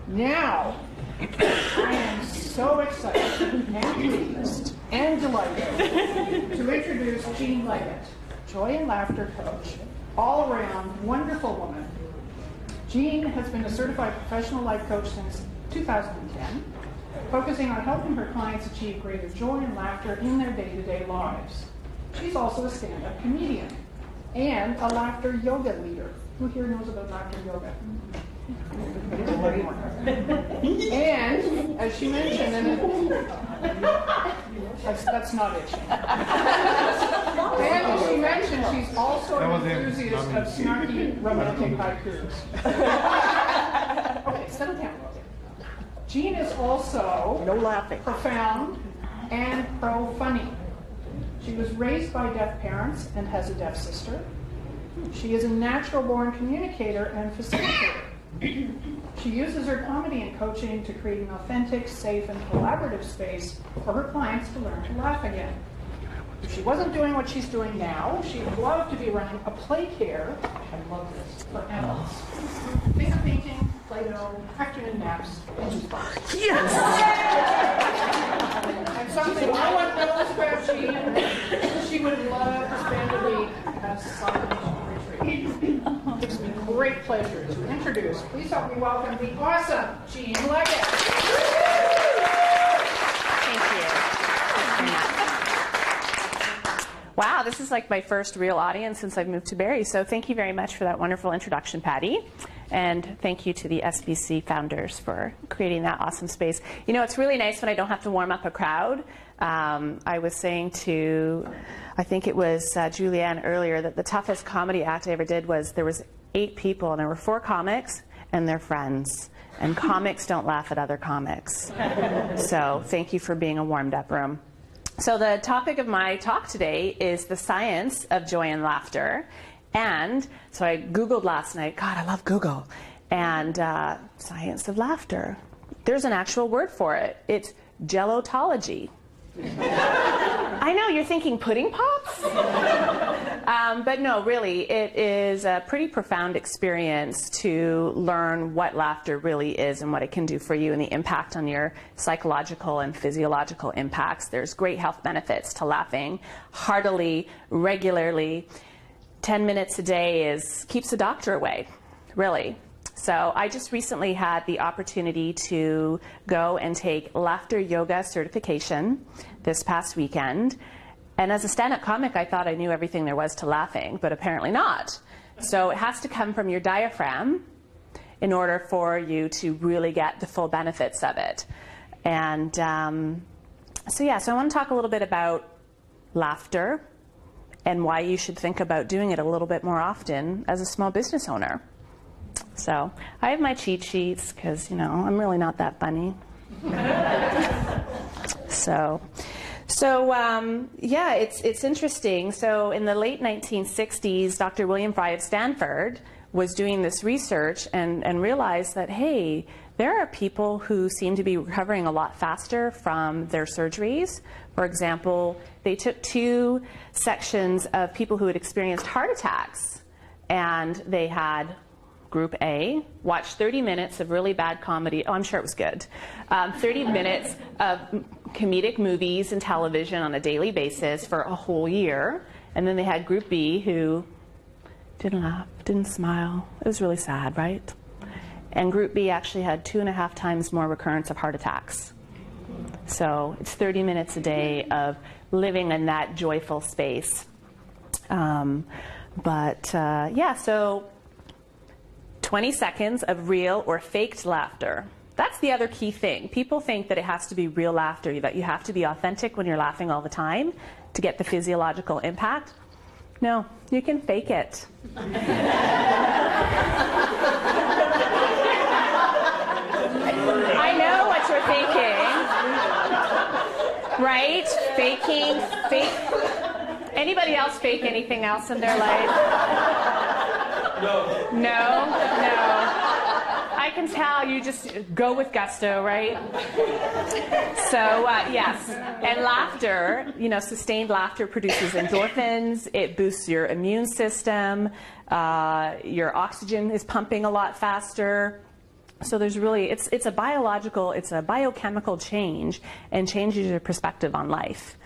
Now, I am so excited and pleased and delighted to introduce Jean Leggett, Joy and Laughter coach, all-around wonderful woman. Jean has been a certified professional life coach since 2010, focusing on helping her clients achieve greater joy and laughter in their day-to-day lives. She's also a stand-up comedian and a laughter yoga leader. Who here knows about laughter yoga? And as she mentioned, that's not it. And as she mentioned, she's also an enthusiast of snarky romantic haikus. Okay, settle down. Jean is also no laughing, profound and pro-funny. She was raised by deaf parents and has a deaf sister. She is a natural-born communicator and facilitator. She uses her comedy and coaching to create an authentic, safe, and collaborative space for her clients to learn to laugh again. If she wasn't doing what she's doing now, she'd love to be running a play care, I love this, for adults. Finger painting, Play-Doh, afternoon naps, and she's fun. Yes! And something no one knows about Jean, she would love to spend a week at a celebration retreat. It gives me great pleasure to introduce, please help me welcome the awesome Jean Leggett. Thank you. Wow, this is like my first real audience since I've moved to Barrie, so thank you very much for that wonderful introduction, Patty. And thank you to the SBC founders for creating that awesome space. You know, it's really nice when I don't have to warm up a crowd. I was saying to, I think it was Julianne earlier, that the toughest comedy act I ever did was there was 8 people, and there were 4 comics and their friends. And comics don't laugh at other comics. So thank you for being a warmed up room. So the topic of my talk today is the science of joy and laughter. And so I Googled last night, God, I love Google, and science of laughter. There's an actual word for it. It's gelotology. I know, you're thinking pudding pops? But no, really, it is a pretty profound experience to learn what laughter really is and what it can do for you and the impact on your psychological and physiological impacts. There's great health benefits to laughing heartily, regularly. 10 minutes a day keeps the doctor away, really. So I just recently had the opportunity to go and take laughter yoga certification this past weekend. And as a stand-up comic, I thought I knew everything there was to laughing, but apparently not. So it has to come from your diaphragm in order for you to really get the full benefits of it. And so I want to talk a little bit about laughter and why you should think about doing it a little bit more often as a small business owner. So I have my cheat sheets because, you know, I'm really not that funny. Yeah, it's interesting. So in the late 1960s, Dr. William Fry of Stanford was doing this research and realized that, hey, there are people who seem to be recovering a lot faster from their surgeries. For example, they took 2 sections of people who had experienced heart attacks, and they had Group A watch 30 minutes of really bad comedy. Oh, I'm sure it was good. 30 minutes of comedic movies and television on a daily basis for a whole year. And then they had Group B who didn't laugh, didn't smile. It was really sad, right? And Group B actually had 2.5 times more recurrence of heart attacks. So it's 30 minutes a day of living in that joyful space. So 20 seconds of real or faked laughter. That's the other key thing. People think that it has to be real laughter, that you have to be authentic when you're laughing all the time to get the physiological impact. No, you can fake it. I know what you're thinking, right? Fake. Anybody else fake anything else in their life? No. I can tell you just go with gusto, right? So, yes. And laughter, you know, sustained laughter produces endorphins. It boosts your immune system. Your oxygen is pumping a lot faster. So there's really, it's a biological, it's a biochemical change, and changes your perspective on life.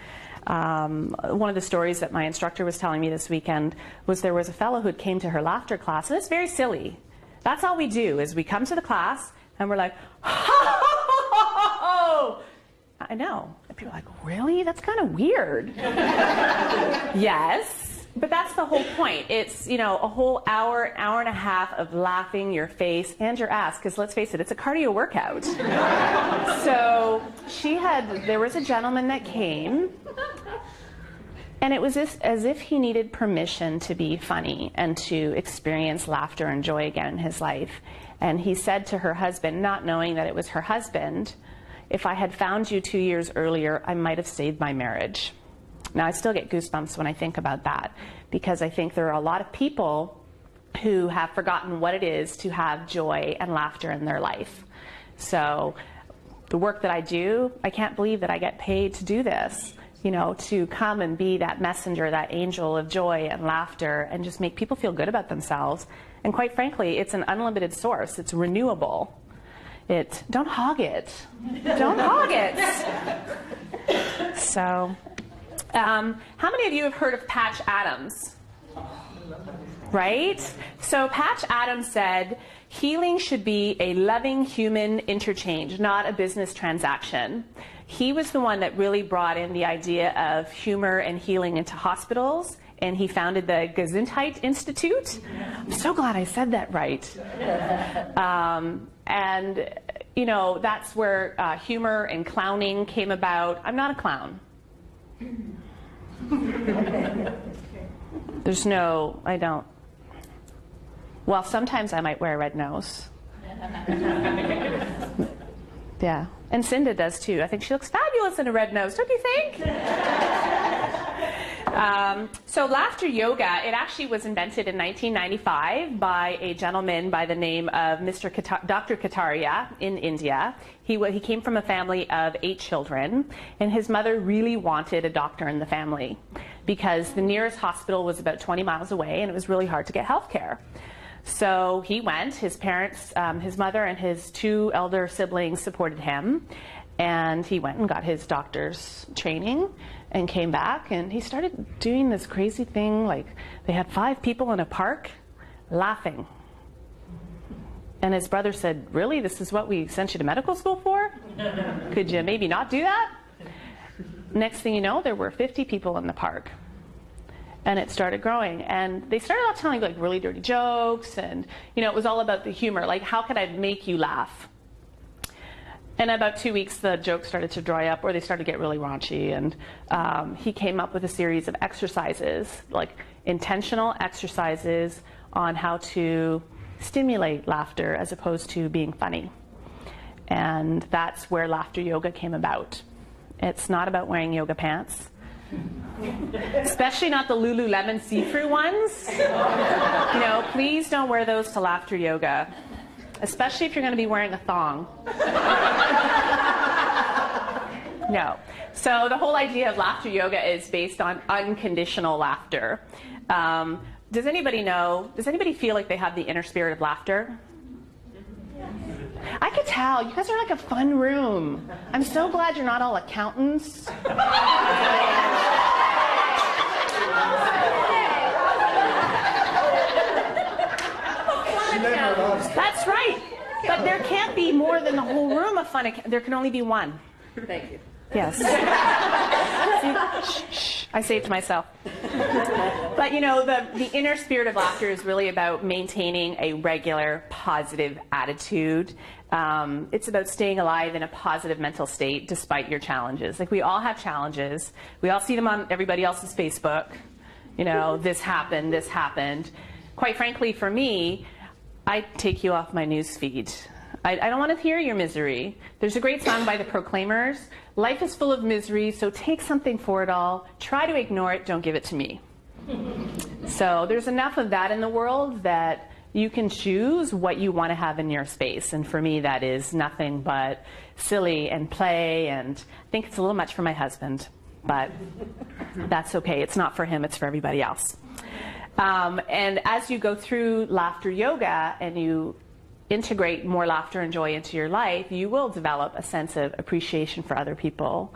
One of the stories that my instructor was telling me this weekend was there was a fellow who came to her laughter class, and it's very silly. That's all we do, is we come to the class and we're like, oh, I know. And people are like, really? That's kind of weird. Yes. But that's the whole point. It's, you know, a whole hour, hour and a half of laughing your face and your ass, because let's face it, it's a cardio workout. So there was a gentleman that came, and it was as if he needed permission to be funny and to experience laughter and joy again in his life. And he said to her husband, not knowing that it was her husband, if I had found you 2 years earlier, I might have saved my marriage. Now, I still get goosebumps when I think about that, because I think there are a lot of people who have forgotten what it is to have joy and laughter in their life. So the work that I do, I can't believe that I get paid to do this, you know, to come and be that messenger, that angel of joy and laughter, and just make people feel good about themselves. And quite frankly, it's an unlimited source. It's renewable. Don't hog it. Don't hog it. So... how many of you have heard of Patch Adams? Right? So Patch Adams said, healing should be a loving human interchange, not a business transaction. He was the one that really brought in the idea of humor and healing into hospitals, and he founded the Gesundheit Institute. I'm so glad I said that right. And, you know, that's where humor and clowning came about. I'm not a clown. I don't. Well, sometimes I might wear a red nose. Yeah. And Cinda does too. I think she looks fabulous in a red nose, don't you think? So laughter yoga, it actually was invented in 1995 by a gentleman by the name of Dr. Kataria in India. He came from a family of 8 children, and his mother really wanted a doctor in the family because the nearest hospital was about 20 miles away, and it was really hard to get health care. So he went. His parents, his mother and his 2 elder siblings supported him, and he went and got his doctor's training and came back, and he started doing this crazy thing, like they had 5 people in a park laughing. And his brother said, really, this is what we sent you to medical school for? Could you maybe not do that? Next thing you know, there were 50 people in the park. And it started growing. And they started out telling like really dirty jokes, and you know, it was all about the humor, like how could I make you laugh? And in about 2 weeks, the jokes started to dry up, or they started to get really raunchy. And he came up with a series of exercises, like intentional exercises on how to stimulate laughter as opposed to being funny. And that's where laughter yoga came about. It's not about wearing yoga pants, especially not the Lululemon see-through ones. You know, please don't wear those to laughter yoga, especially if you're going to be wearing a thong. No. So the whole idea of laughter yoga is based on unconditional laughter. Does anybody feel like they have the inner spirit of laughter? I could tell. You guys are like a fun room. I'm so glad you're not all accountants. That's right. But there can't be more than the whole room of fun. There can only be one. Thank you. Yes. Shh, I say it to myself. But you know, the inner spirit of laughter is really about maintaining a regular positive attitude. It's about staying alive in a positive mental state despite your challenges. Like, we all have challenges. We all see them on everybody else's Facebook. You know, this happened, this happened. Quite frankly, for me, I take you off my news feed. I don't want to hear your misery. There's a great song by the Proclaimers. Life is full of misery, so take something for it all. Try to ignore it, don't give it to me. So there's enough of that in the world that you can choose what you want to have in your space. And for me, that is nothing but silly and play. And I think it's a little much for my husband, but that's okay. It's not for him, it's for everybody else. And as you go through laughter yoga and you integrate more laughter and joy into your life, you will develop a sense of appreciation for other people,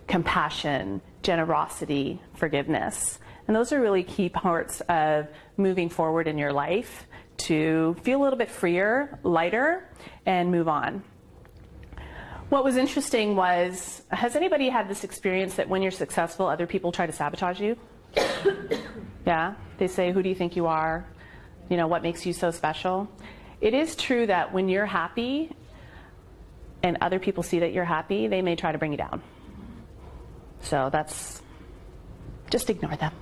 compassion, generosity, forgiveness. And those are really key parts of moving forward in your life to feel a little bit freer, lighter, and move on. What was interesting was, has anybody had this experience that when you're successful, other people try to sabotage you? Yeah? They say, who do you think you are? You know, what makes you so special? It is true that when you're happy and other people see that you're happy, they may try to bring you down. So just ignore them.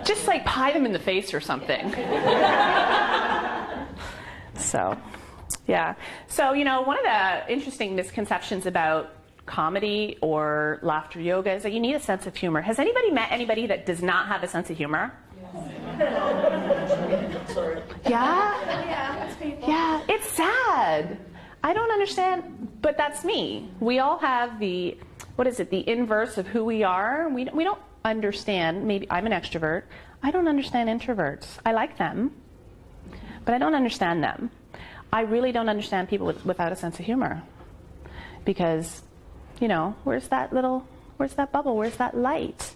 Just like pie them in the face or something. So, yeah. So, you know, one of the interesting misconceptions about comedy or laughter yoga is that you need a sense of humor. Has anybody met anybody that does not have a sense of humor? Sorry. Yeah? Yeah, it's sad. I don't understand, but that's me. We all have the inverse of who we are. We don't understand. Maybe I'm an extrovert. I don't understand introverts. I like them, but I don't understand them. I really don't understand people without a sense of humor, because, you know, where's that bubble? Where's that light?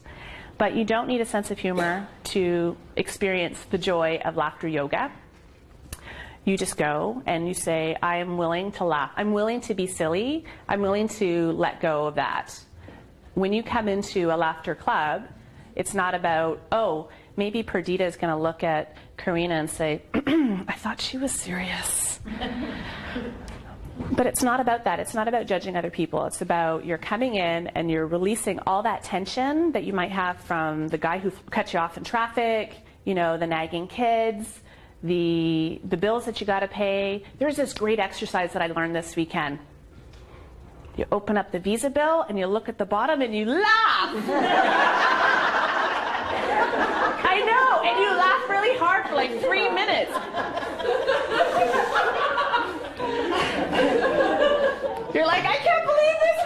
But you don't need a sense of humor to experience the joy of laughter yoga. You just go and you say, I am willing to laugh. I'm willing to be silly. I'm willing to let go of that. When you come into a laughter club, it's not about, oh, maybe Perdita is going to look at Karina and say, I thought she was serious. But it's not about that. It's not about judging other people. It's about you're coming in and you're releasing all that tension that you might have from the guy who cut you off in traffic, you know, the nagging kids, the bills that you got to pay. There's this great exercise that I learned this weekend. You open up the Visa bill and you look at the bottom and you laugh. I know, and you laugh really hard for like 3 minutes. You're like, I can't believe this.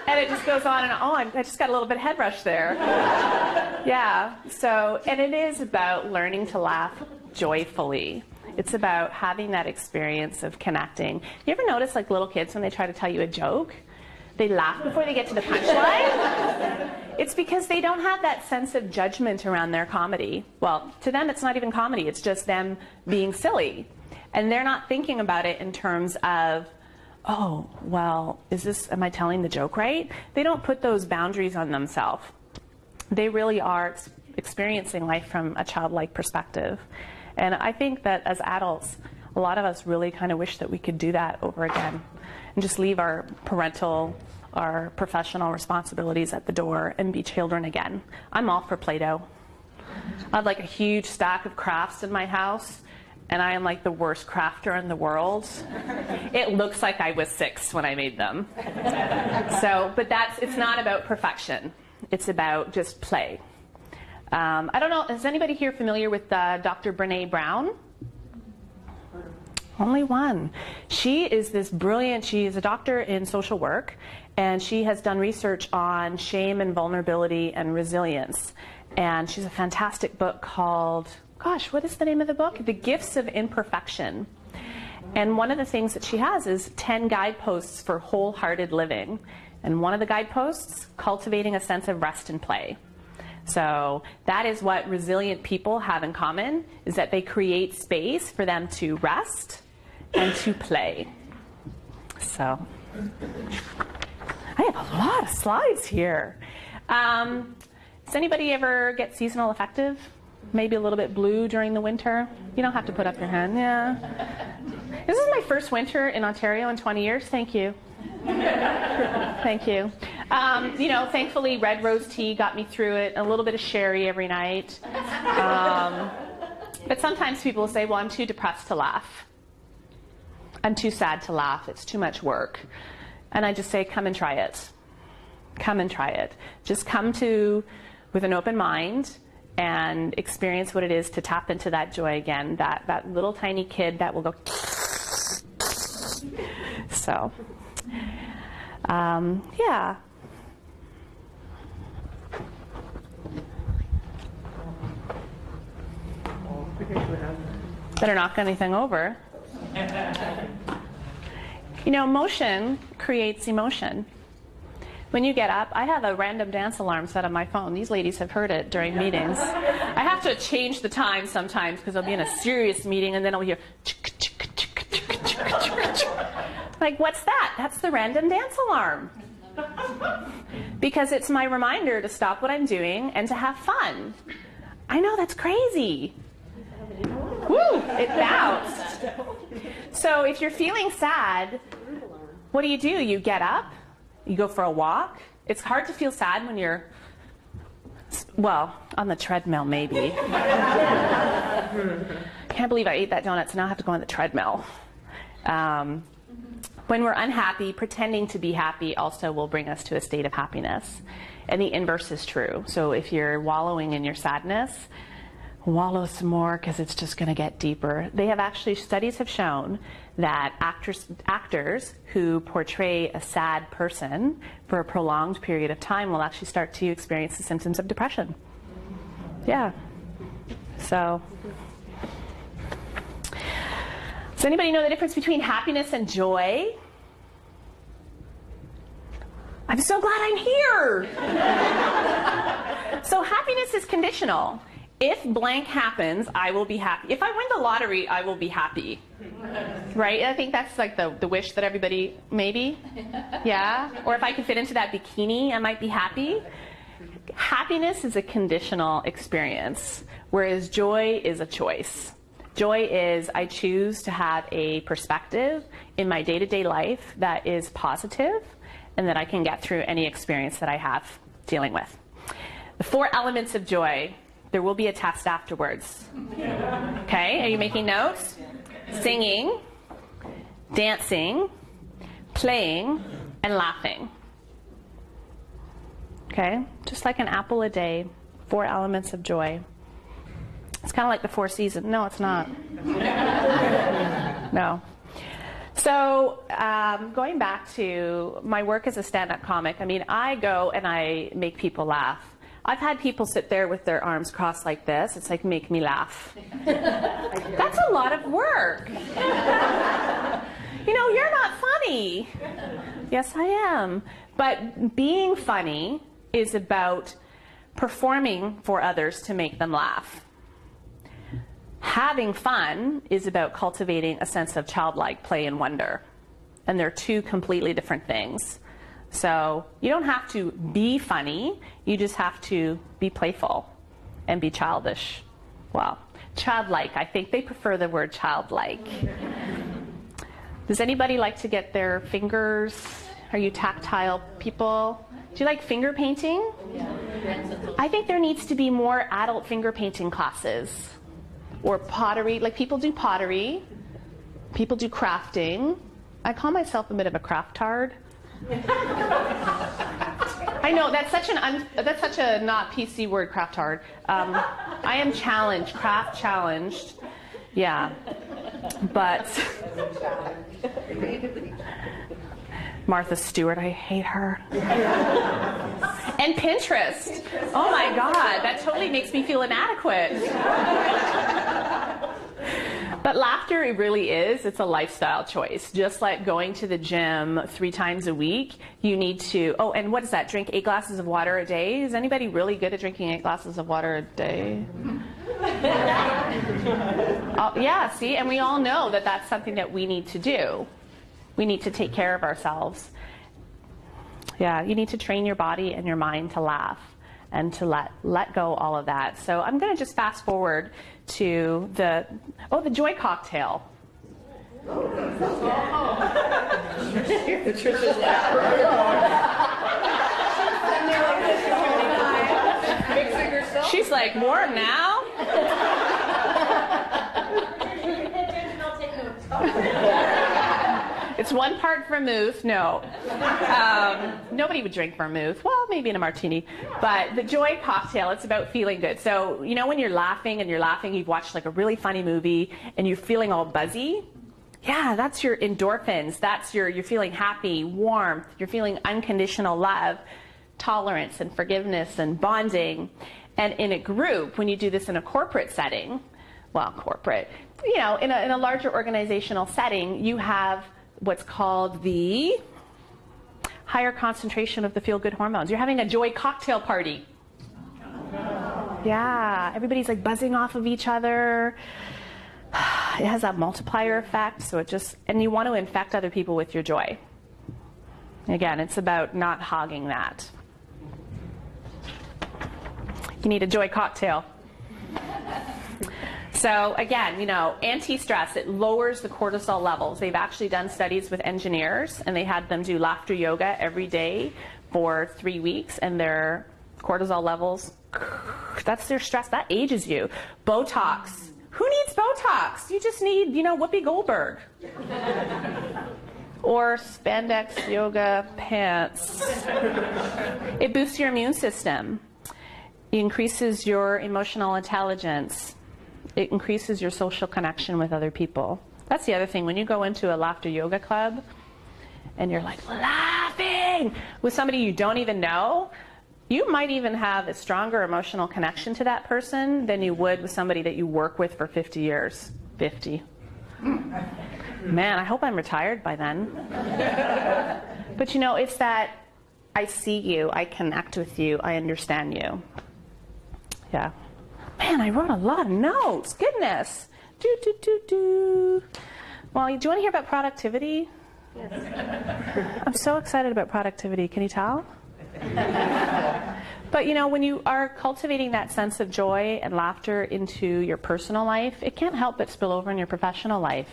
And it just goes on and on. I just got a little bit of head rush there. Yeah, so, and it is about learning to laugh joyfully. It's about having that experience of connecting. You ever notice, like, little kids, when they try to tell you a joke, they laugh before they get to the punchline? It's because they don't have that sense of judgment around their comedy. Well, to them, it's not even comedy. It's just them being silly. And they're not thinking about it in terms of, oh, well, am I telling the joke right? They don't put those boundaries on themselves. They really are experiencing life from a childlike perspective. And I think that as adults, a lot of us really kind of wish that we could do that over again and just leave our parental, our professional responsibilities at the door and be children again. I'm all for Play-Doh. I have like a huge stack of crafts in my house, and I am like the worst crafter in the world. It looks like I was 6 when I made them. So, but it's not about perfection. It's about just play. I don't know, is anybody here familiar with Dr. Brene Brown? Only one. She is this brilliant, she is a doctor in social work, and she has done research on shame and vulnerability and resilience. And she's a fantastic book called, gosh, what is the name of the book? The Gifts of Imperfection. And one of the things that she has is 10 guideposts for wholehearted living. And one of the guideposts, cultivating a sense of rest and play. So that is what resilient people have in common, is that they create space for them to rest and to play. So I have a lot of slides here. Does anybody ever get seasonal affective? Maybe a little bit blue during the winter? You don't have to put up your hand. Yeah. This is my first winter in Ontario in 20 years. Thank you. Thank you. You know, thankfully, red rose tea got me through it. A little bit of sherry every night. But sometimes people will say, well, I'm too depressed to laugh. I'm too sad to laugh. It's too much work. And I just say, come and try it. Come and try it. Just come with an open mind and experience what it is to tap into that joy again, that little tiny kid that will go. So, yeah. Better knock anything over. You know, motion creates emotion. When you get up, I have a random dance alarm set on my phone. These ladies have heard it during meetings. I have to change the time sometimes because I'll be in a serious meeting and then I'll hear like, what's that? That's the random dance alarm. Because it's my reminder to stop what I'm doing and to have fun. I know, that's crazy. Woo, it bounced. So if you're feeling sad, what do? You get up, you go for a walk. It's hard to feel sad when you're, well, on the treadmill maybe. Can't believe I ate that donut, so now I have to go on the treadmill. When we're unhappy, pretending to be happy also will bring us to a state of happiness. And the inverse is true. So if you're wallowing in your sadness, wallow some more because it's just going to get deeper. Studies have shown that actors who portray a sad person for a prolonged period of time will actually start to experience the symptoms of depression. Yeah. So, does anybody know the difference between happiness and joy? I'm so glad I'm here. So happiness is conditional. If blank happens, I will be happy. If I win the lottery, I will be happy. Right? I think that's like the wish that everybody, maybe? Yeah? Or if I could fit into that bikini, I might be happy. Happiness is a conditional experience, whereas joy is a choice. Joy is I choose to have a perspective in my day-to-day life that is positive and that I can get through any experience that I have dealing with. The 4 elements of joy. There will be a test afterwards. Okay, are you making notes? Singing, dancing, playing, and laughing. Okay, just like an apple a day, 4 elements of joy. It's kind of like the 4 seasons. No, it's not. No. So going back to my work as a stand-up comic, I mean, I go and I make people laugh. I've had people sit there with their arms crossed like this. It's like, make me laugh. That's a lot of work. You know, you're not funny. Yes, I am. But being funny is about performing for others to make them laugh. Having fun is about cultivating a sense of childlike play and wonder. And they're 2 completely different things. So you don't have to be funny, you just have to be playful and be childish. Well, childlike, I think they prefer the word childlike. Does anybody like to get their fingers, are you tactile people? Do you like finger painting? I think there needs to be more adult finger painting classes. Or pottery, like people do pottery, people do crafting. I call myself a bit of a craft-tard. I know that's such a not PC word, craft-tard. I am challenged, craft challenged. Yeah, but Martha Stewart, I hate her. And Pinterest. Oh my God, that totally makes me feel inadequate. But laughter, it really is. It's a lifestyle choice. Just like going to the gym 3 times a week, you need to, oh, and what is that? Drink 8 glasses of water a day? Is anybody really good at drinking 8 glasses of water a day? Yeah, see, and we all know that that's something that we need to do. We need to take care of ourselves. Yeah, you need to train your body and your mind to laugh and to let go all of that. So I'm going to just fast forward to the joy cocktail. She's like, more now? It's 1 part vermouth. No. Nobody would drink vermouth. Well, maybe in a martini. But the joy cocktail, it's about feeling good. So, you know when you're laughing, you've watched like a really funny movie, and you're feeling all buzzy? Yeah, that's your endorphins. That's you're feeling happy, warmth. You're feeling unconditional love, tolerance and forgiveness and bonding. And in a group, when you do this in a corporate setting, well, corporate, you know, in a larger organizational setting, you have what's called the higher concentration of the feel-good hormones. You're having a joy cocktail party. Yeah, everybody's like buzzing off of each other. It has that multiplier effect, so it just, and you want to infect other people with your joy. Again, it's about not hogging that. You need a joy cocktail. So again, you know, anti-stress, it lowers the cortisol levels. They've actually done studies with engineers, and they had them do laughter yoga every day for 3 weeks, and their cortisol levels, that's their stress, that ages you. Botox. Who needs Botox? You just need, you know, Whoopi Goldberg. Or spandex yoga pants. It boosts your immune system. It increases your emotional intelligence. It increases your social connection with other people. That's the other thing. When you go into a laughter yoga club and you're like laughing with somebody you don't even know, you might even have a stronger emotional connection to that person than you would with somebody that you work with for 50 years. 50. Man, I hope I'm retired by then. But you know, it's that I see you, I connect with you, I understand you. Yeah. Man, I wrote a lot of notes. Goodness. Well, do you want to hear about productivity? Yes. I'm so excited about productivity. Can you tell? But you know, when you are cultivating that sense of joy and laughter into your personal life, it can't help but spill over in your professional life.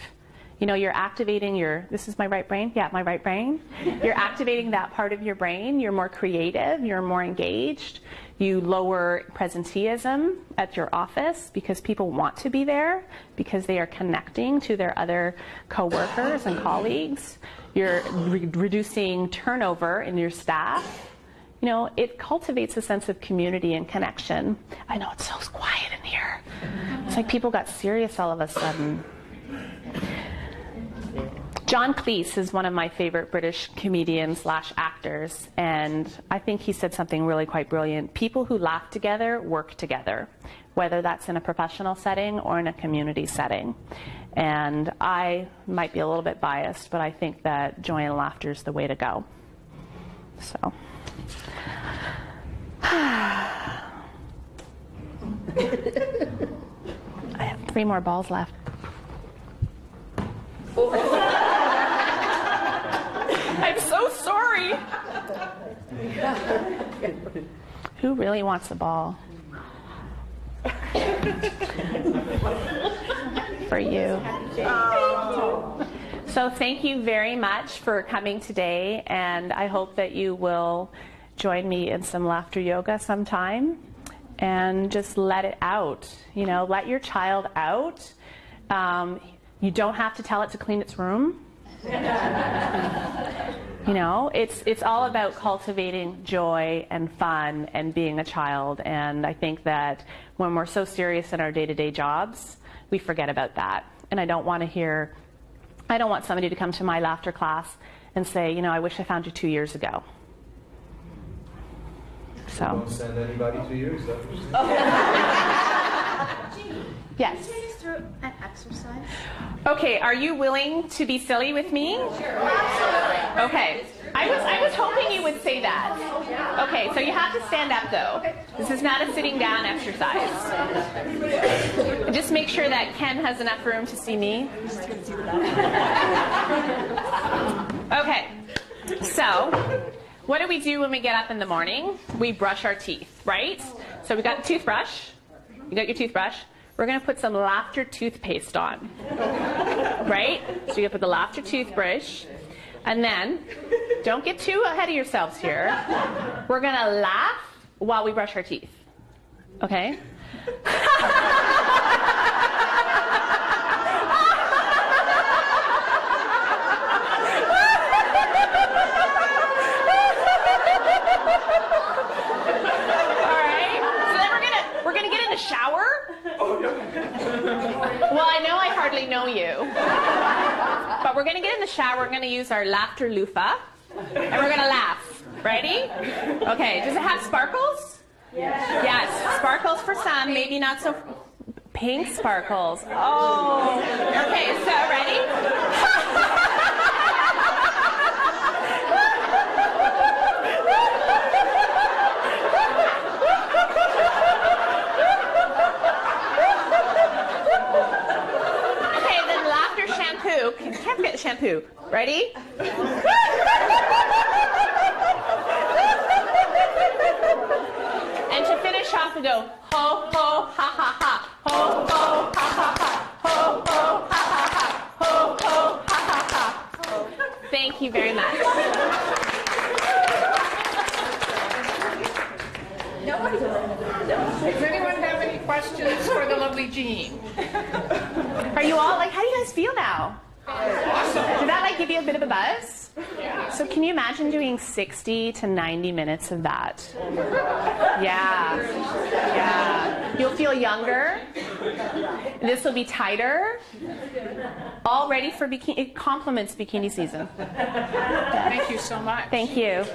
You know, you're activating your, this is my right brain? Yeah, my right brain. You're activating that part of your brain. You're more creative. You're more engaged. You lower presenteeism at your office because people want to be there because they are connecting to their other coworkers and colleagues. You're reducing turnover in your staff. You know, it cultivates a sense of community and connection. I know it's so quiet in here. It's like people got serious all of a sudden. John Cleese is one of my favorite British comedians / actors, and I think he said something really quite brilliant. People who laugh together work together, whether that's in a professional setting or in a community setting. And I might be a little bit biased, but I think that joy and laughter is the way to go. So. I have 3 more balls left. I'm so sorry. Who really wants a ball? For you. So thank you very much for coming today, and I hope that you will join me in some laughter yoga sometime and just let it out. You know, let your child out. You don't have to tell it to clean its room. You know, it's all about cultivating joy and fun and being a child. And I think that when we're so serious in our day-to-day jobs, we forget about that. And I don't want somebody to come to my laughter class and say, you know, I wish I found you 2 years ago. So. Don't send anybody 2 years. Yes. Can you just throw an exercise? Okay, are you willing to be silly with me? Sure. Absolutely. Okay. I was hoping you would say that. Okay, so you have to stand up though. This is not a sitting down exercise. Just make sure that Ken has enough room to see me. Okay. So, what do we do when we get up in the morning? We brush our teeth, right? So we got the toothbrush. You got your toothbrush. We're going to put some laughter toothpaste on, right? So you're going to put the laughter toothbrush, and then, don't get too ahead of yourselves here. We're going to laugh while we brush our teeth, okay? Shower? Well, I know I hardly know you. But we're going to get in the shower. We're going to use our laughter loofah. And we're going to laugh. Ready? Okay. Does it have sparkles? Yes. Yes. Sparkles for some. Maybe not so pink sparkles. Oh. Okay, so ready? Okay, then laughter shampoo. Can't forget the shampoo. Ready? And to finish off, we go ho ho ha ha ha, ho ho ha ha ha, ho ho ha ha ha, ho ho ha ha ha. Thank you very much. Does anyone have any questions for the lovely Jean? Are you all like? How do you guys feel now? Awesome. Did that like give you a bit of a buzz? Yeah. So can you imagine doing 60 to 90 minutes of that? Yeah. Yeah. You'll feel younger. This will be tighter. All ready for bikini. It complements bikini season. Thank you so much. Thank you.